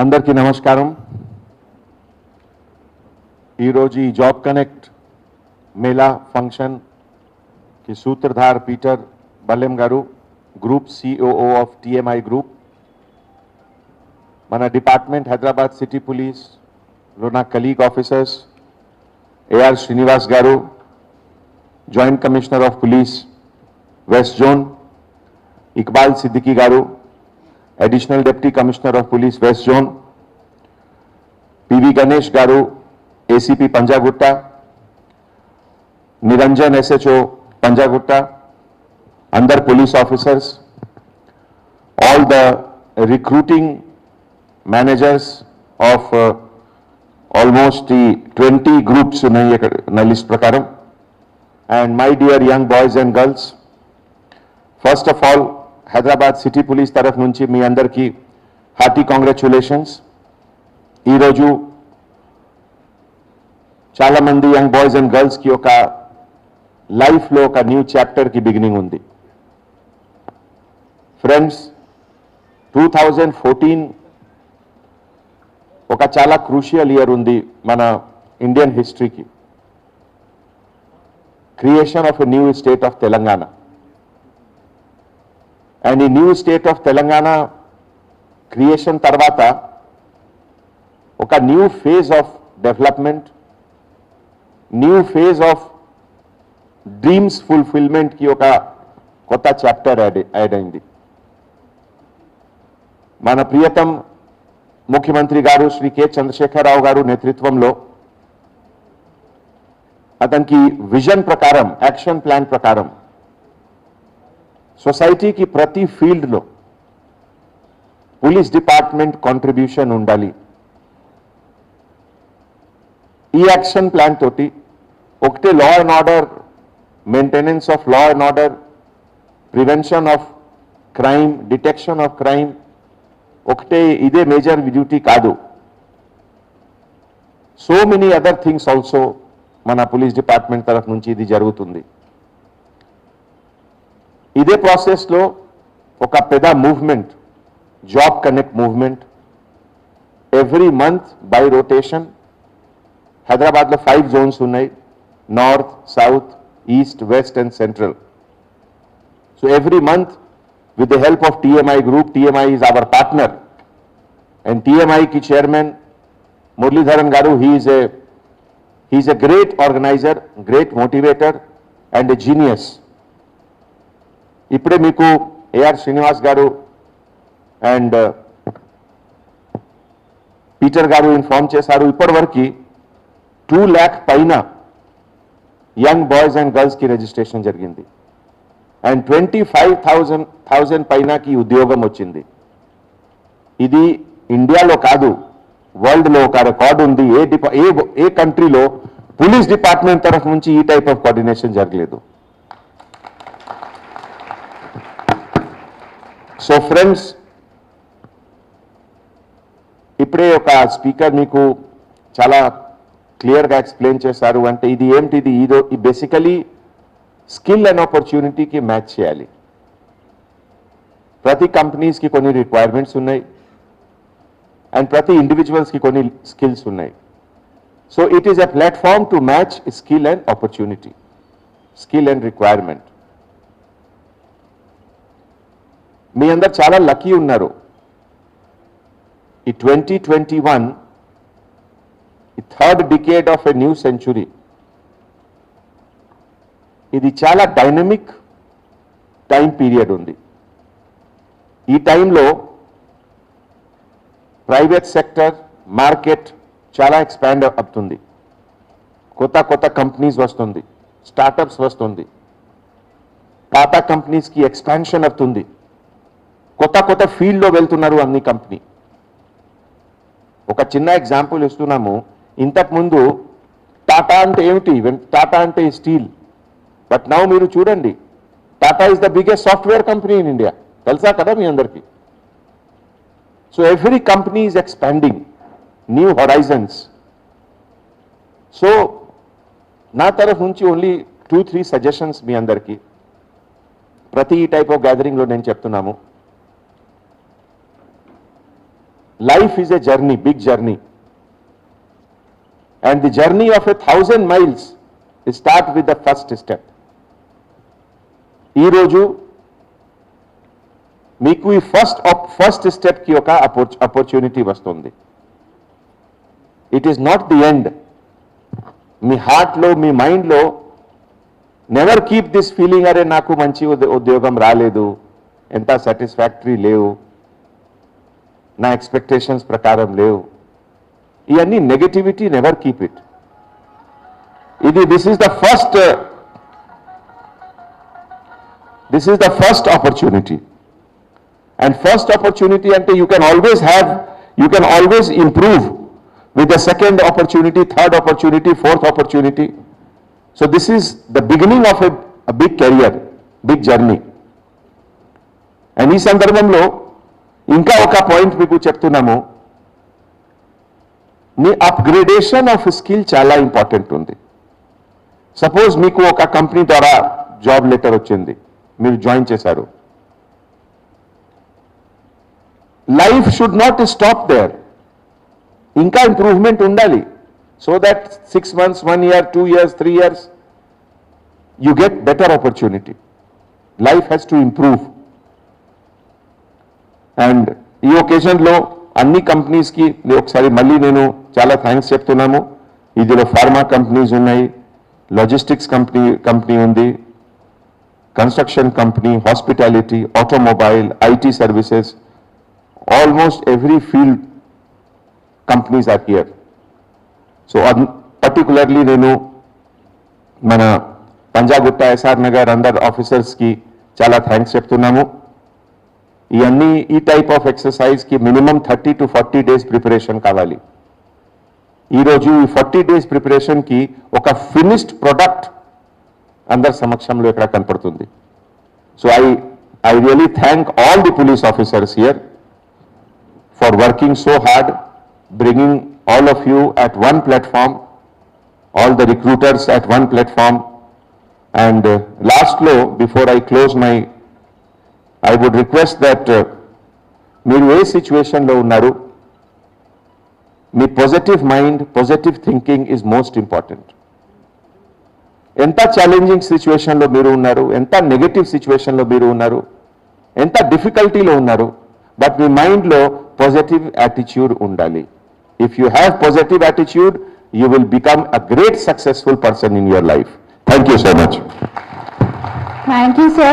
అందరికీ నమస్కారం. ఈరోజు ఈ జాబ్ కనెక్ట్ మేళా ఫంక్షన్ కి సూత్రధార్ పీటర్ బల్లెం గారు, group COO of TMI group, మన డిపార్ట్మెంట్ హైదరాబాద్ సిటీ పోలీస్ లో నా కలీగ్ ఆఫీసర్స్ ఏఆర్ శ్రీనివాస్ గారు, joint commissioner of police west zone Iqbal Siddiqui గారు, Additional Deputy Commissioner of Police West Zone, PV Ganesh Garu, ACP Panjagutta, Niranjan SHO Panjagutta, under police officers, all the recruiting managers of almost 20 groups na list prakaram, and my dear young boys and girls, first of all, Hyderabad city police తరఫు నుంచి మీ అందరికీ hearty congratulations. ఈరోజు చాలామంది young boys and గర్ల్స్కి ఒక లైఫ్లో ఒక new చాప్టర్కి బిగినింగ్ ఉంది. ఫ్రెండ్స్, 2014 ఒక చాలా క్రూషియల్ ఇయర్ ఉంది మన ఇండియన్ హిస్టరీకి. Creation of a new state of Telangana. And ఈ new state of Telangana creation తర్వాత ఒక new phase of development, new phase of dreams ఫుల్ఫిల్మెంట్కి ఒక కొత్త చాప్టర్ యాడ్ అయింది. మన ప్రియతం ముఖ్యమంత్రి గారు శ్రీ కె చంద్రశేఖరరావు గారు నేతృత్వంలో అతనికి విజన్ ప్రకారం, యాక్షన్ ప్లాన్ ప్రకారం సొసైటీ की ప్రతి ఫీల్డ్ లో పోలీస్ డిపార్ట్మెంట్ కాంట్రిబ్యూషన్ ఉండాలి. ఈ యాక్షన్ ప్లాన్ తోటి ఒకటే law and order, maintenance of law and order, prevention of crime, detection of crime ఒకటే ఇదే మేజర్ డ్యూటీ కాదు. So many other things also మన పోలీస్ డిపార్ట్మెంట్ తరఫు నుంచి ఇది జరుగుతుంది. ఇదే ప్రాసెస్లో ఒక పెద్ద movement, job connect movement, every month by rotation హైదరాబాద్లో 5 జోన్స్ ఉన్నాయి: north, south, east, west and central. So every month with the help of TMI group, TMI is our partner, and టీఎంఐకి chairman Muralidharan గారు, he is a great organizer, great motivator and a genius. ఇప్పుడే మీకు AR Srinivas గారు and Peter గారు inform చేశారు, ఇప్పటివరకు 2 lakh పైన young boys and గర్ల్స్కి registration జరిగింది, అండ్ 25,000 పైనకి ఉద్యోగం వచ్చింది. ఇది ఇండియాలో కాదు, వరల్డ్లో ఒక రికార్డు ఉంది. ఏ కంట్రీలో పోలీస్ డిపార్ట్మెంట్ తరఫు నుంచి ఈ టైప్ ఆఫ్ కోఆర్డినేషన్ జరగలేదు. సో ఫ్రెండ్స్, ఇప్పుడే ఒక స్పీకర్ మీకు చాలా క్లియర్గా ఎక్స్ప్లెయిన్ చేశారు. అంటే ఇది ఏంటిది? ఇది బేసికలీ స్కిల్ అండ్ ఆపర్చునిటీకి మ్యాచ్ చేయాలి. ప్రతి కంపెనీస్కి కొన్ని రిక్వైర్మెంట్స్ ఉన్నాయి అండ్ ప్రతి ఇండివిజువల్స్కి కొన్ని స్కిల్స్ ఉన్నాయి. So it is a platform to match skill and opportunity, skill and requirement. మీ అందరు చాలా లక్కీ ఉన్నారు. ఈ 2021 ఈ third decade of a new century, ఇది చాలా డైనమిక్ టైం పీరియడ్ ఉంది. ఈ టైంలో ప్రైవేట్ సెక్టర్ మార్కెట్ చాలా ఎక్స్పాండ్ అవుతుంది. కొత్త కొత్త కంపెనీస్ వస్తుంది, స్టార్టప్స్ వస్తుంది, పాత కంపెనీస్కి ఎక్స్పాన్షన్ అవుతుంది, కొత్త కొత్త ఫీల్డ్లో వెళ్తున్నారు అన్ని కంపెనీ. ఒక చిన్న ఎగ్జాంపుల్ ఇస్తున్నాము. ఇంతకుముందు టాటా అంటే ఏమిటి? టాటా అంటే స్టీల్. బట్ నౌ మీరు చూడండి, Tata is the biggest software company in India. తెలుసా కదా మీ అందరికీ? So every company is expanding, new horizons. So నా తరఫు నుంచి ఓన్లీ 2-3 సజెషన్స్ మీ అందరికీ. ప్రతి టైప్ ఆఫ్ గ్యాదరింగ్లో నేను చెప్తున్నాము. life is a journey, big journey. And the journey of 1,000 miles start with the first step. ఈ రోజు మీకు ఈ ఫస్ట్ స్టెప్ కి ఒక ఆపర్చునిటీ వస్తుంది. It is not the end. మీ హార్ట్లో, మీ మైండ్లో నెవర్ కీప్ దిస్ ఫీలింగ్, అరే నాకు మంచి ఉద్యోగం రాలేదు, ఎంత సాటిస్ఫాక్టరీ లేవు, నా ఎక్స్పెక్టేషన్స్ ప్రకారం లేవు, ఇవన్నీ negativity, never keep it. This is the first opportunity. And first opportunity అంటే you can always improve with the second opportunity, third opportunity, fourth opportunity. So this is the beginning of a big career, big journey. And ఈ సందర్భంలో ఇంకా ఒక point మీకు చెప్తున్నాము. మీ upgradation of skill చాలా important ఉంది. Suppose మీకు ఒక కంపెనీ ద్వారా జాబ్ లెటర్ వచ్చింది, మీరు జాయిన్ చేశారు. Life should not stop there. ఇంకా ఇంప్రూవ్మెంట్ ఉండాలి. So that 6 months, 1 year, 2 years, 3 years, you get better opportunity. Life has to improve. And ఈ ఒకేషన్లో అన్ని కంపెనీస్కి ఒకసారి మళ్ళీ నేను చాలా థ్యాంక్స్ చెప్తున్నాము. ఇందులో ఫార్మా కంపెనీస్ ఉన్నాయి, లాజిస్టిక్స్ కంపెనీ ఉంది, construction company, hospitality, automobile, IT services, almost every field companies are here. So particularly నేను మన పంజాగుట్ట, ఎస్ఆర్ నగర్ అందర్ ఆఫీసర్స్ కి చాలా థ్యాంక్స్ చెప్తున్నాము. ఈ టైప్ ఆఫ్ ఎక్సర్సైజ్ కి మినిమం 30 to 40 days ప్రిపరేషన్ కావాలి. ఈరోజు ఈ 40 days ప్రిపరేషన్ కి ఒక ఫినిష్డ్ ప్రొడక్ట్ అందరి సమక్షంలో ఇక్కడ కనపడుతుంది. So I really thank all the police officers here for working so hard, bringing all of you at one platform, all the recruiters at one platform. And last law, before I close I would request that మీరు ఏ సిచ్యువేషన్లో ఉన్నారు, మీ positive mind, positive thinking is most important. ఎంత challenging సిచ్యువేషన్లో మీరు ఉన్నారు, ఎంత నెగటివ్ సిచ్యువేషన్లో మీరు ఉన్నారు, ఎంత డిఫికల్టీలో ఉన్నారు, బట్ మీ మైండ్లో పాజిటివ్ యాటిట్యూడ్ ఉండాలి. If you have positive attitude, you will become a great successful person in your life. Thank you so much. Thank you, sir.